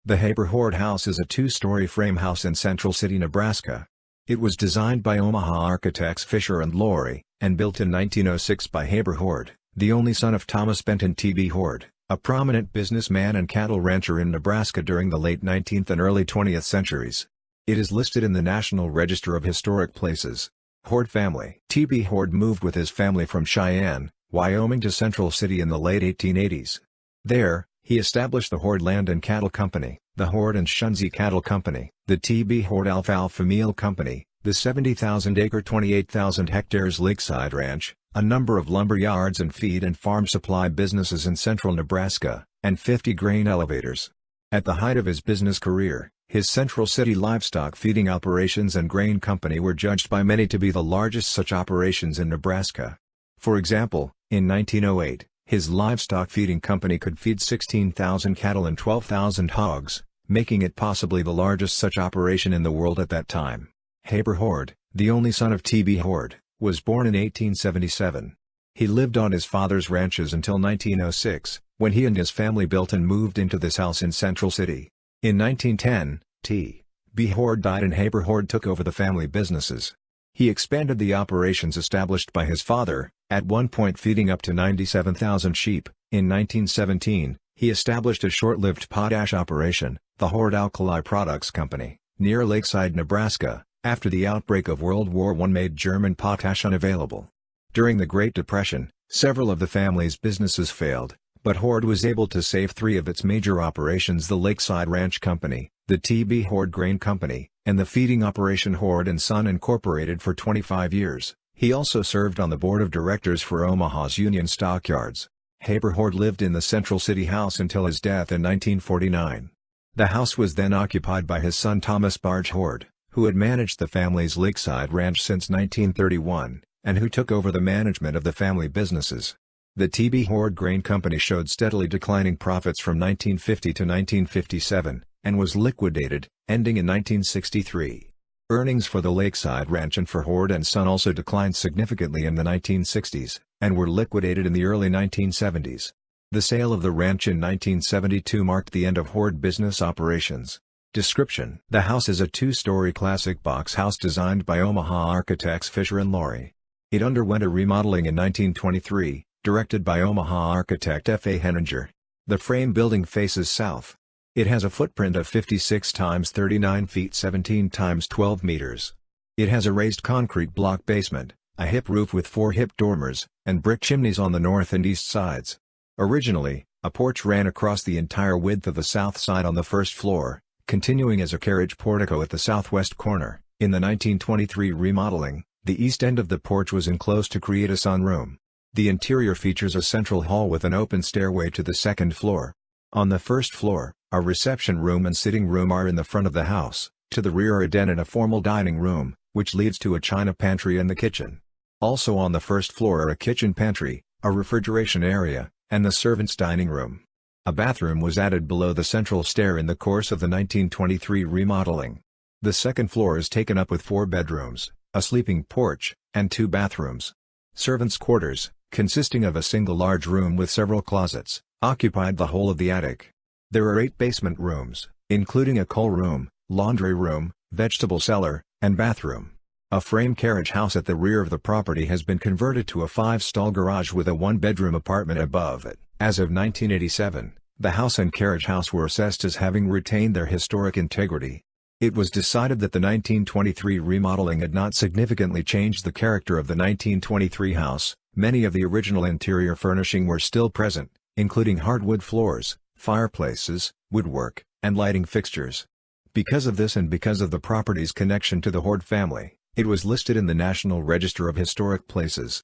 The Heber Hord house is a two-story frame house in Central City, Nebraska. It was designed by Omaha architects Fisher and Laurie, and built in 1906 by Heber Hord, the only son of Thomas Benton T.B. Hord, a prominent businessman and cattle rancher in Nebraska during the late 19th and early 20th centuries. It is listed in the National Register of Historic Places. Hord family. T.B. Hord moved with his family from Cheyenne, Wyoming to Central City in the late 1880s. There, he established the Hord Land and Cattle Company, the Hord and Shunzi Cattle Company, the T.B. Hord Alfalfa Meal Company, the 70,000-acre 28,000 hectares Lakeside Ranch, a number of lumber yards and feed and farm supply businesses in central Nebraska, and 50 grain elevators. At the height of his business career, his Central City livestock feeding operations and grain company were judged by many to be the largest such operations in Nebraska. For example, in 1908, his livestock feeding company could feed 16,000 cattle and 12,000 hogs, making it possibly the largest such operation in the world at that time. Heber Hord, the only son of T.B. Hord, was born in 1877. He lived on his father's ranches until 1906, when he and his family built and moved into this house in Central City. In 1910, T.B. Hord died and Heber Hord took over the family businesses. He expanded the operations established by his father, at one point feeding up to 97,000 sheep. In 1917, he established a short-lived potash operation, the Hord Alkali Products Company, near Lakeside, Nebraska, after the outbreak of World War I made German potash unavailable. During the Great Depression, several of the family's businesses failed, but Hord was able to save three of its major operations: the Lakeside Ranch Company, the T.B. Hord Grain Company, and the feeding operation Hord and Son Incorporated for 25 years. He also served on the board of directors for Omaha's Union Stockyards. Heber Hord lived in the Central City house until his death in 1949. The house was then occupied by his son Thomas Barge Hord, who had managed the family's Lakeside Ranch since 1931, and who took over the management of the family businesses. The T.B. Hord Grain Company showed steadily declining profits from 1950 to 1957, and was liquidated, ending in 1963. Earnings for the Lakeside Ranch and for Hord and Son also declined significantly in the 1960s, and were liquidated in the early 1970s. The sale of the ranch in 1972 marked the end of Hord business operations. Description: The house is a two-story classic box house designed by Omaha architects Fisher and Laurie. It underwent a remodeling in 1923, directed by Omaha architect F.A. Henninger. The frame building faces south. It has a footprint of 56 x 39 feet 17 x 12 meters. It has a raised concrete block basement, a hip roof with 4 hip dormers, and brick chimneys on the north and east sides. Originally, a porch ran across the entire width of the south side on the first floor, continuing as a carriage portico at the southwest corner. In the 1923 remodeling, the east end of the porch was enclosed to create a sunroom. The interior features a central hall with an open stairway to the second floor. On the first floor, a reception room and sitting room are in the front of the house. To the rear are a den and a formal dining room, which leads to a china pantry and the kitchen. Also on the first floor are a kitchen pantry, a refrigeration area, and the servants' dining room. A bathroom was added below the central stair in the course of the 1923 remodeling. The second floor is taken up with 4 bedrooms, a sleeping porch, and 2 bathrooms. Servants' quarters, consisting of a single large room with several closets, occupied the whole of the attic. There are 8 basement rooms, including a coal room, laundry room, vegetable cellar, and bathroom. A frame carriage house at the rear of the property has been converted to a 5-stall garage with a 1-bedroom apartment above it. As of 1987, the house and carriage house were assessed as having retained their historic integrity. It was decided that the 1923 remodeling had not significantly changed the character of the 1923 house. Many of the original interior furnishing were still present, including hardwood floors, fireplaces, woodwork, and lighting fixtures. Because of this and because of the property's connection to the Hord family, it was listed in the National Register of Historic Places.